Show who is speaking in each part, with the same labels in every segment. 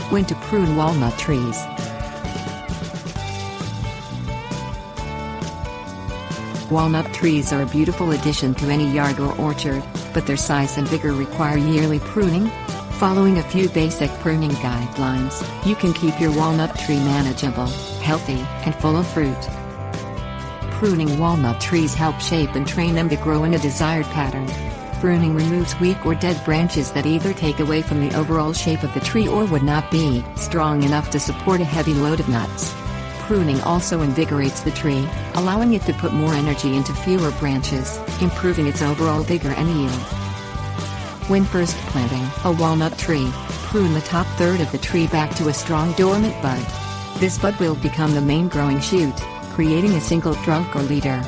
Speaker 1: When to prune walnut trees. Walnut trees are a beautiful addition to any yard or orchard, but their size and vigor require yearly pruning. Following a few basic pruning guidelines, you can keep your walnut tree manageable, healthy, and full of fruit. Pruning walnut trees help shape and train them to grow in a desired pattern. Pruning removes weak or dead branches that either take away from the overall shape of the tree or would not be strong enough to support a heavy load of nuts. Pruning also invigorates the tree, allowing it to put more energy into fewer branches, improving its overall vigor and yield. When first planting a walnut tree, prune the top third of the tree back to a strong dormant bud. This bud will become the main growing shoot, creating a single trunk or leader.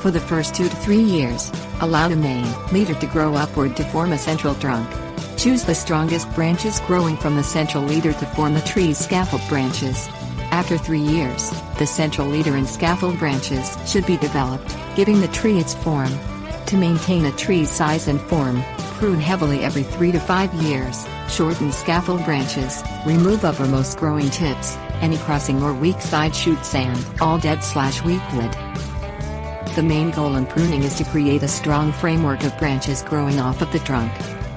Speaker 1: For the first 2 to 3 years, allow the main leader to grow upward to form a central trunk. Choose the strongest branches growing from the central leader to form the tree's scaffold branches. After 3 years, the central leader and scaffold branches should be developed, giving the tree its form. To maintain a tree's size and form, prune heavily every 3 to 5 years, shorten scaffold branches, remove uppermost growing tips, any crossing or weak side shoots and all dead/weak wood. The main goal in pruning is to create a strong framework of branches growing off of the trunk.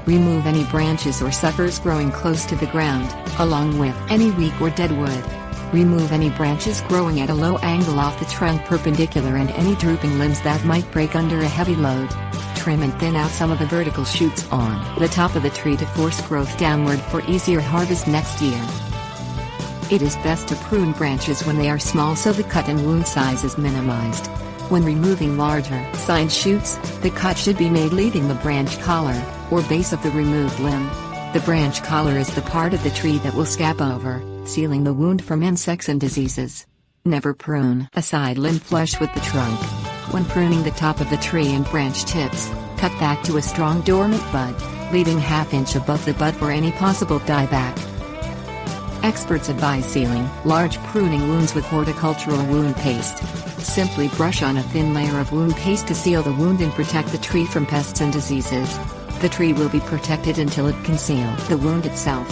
Speaker 1: Remove any branches or suckers growing close to the ground, along with any weak or dead wood. Remove any branches growing at a low angle off the trunk perpendicular and any drooping limbs that might break under a heavy load. Trim and thin out some of the vertical shoots on the top of the tree to force growth downward for easier harvest next year. It is best to prune branches when they are small so the cut and wound size is minimized. When removing larger side shoots, the cut should be made leaving the branch collar, or base of the removed limb. The branch collar is the part of the tree that will scab over, sealing the wound from insects and diseases. Never prune a side limb flush with the trunk. When pruning the top of the tree and branch tips, cut back to a strong dormant bud, leaving ½ inch above the bud for any possible dieback. Experts advise sealing large pruning wounds with horticultural wound paste. Simply brush on a thin layer of wound paste to seal the wound and protect the tree from pests and diseases. The tree will be protected until it can seal the wound itself.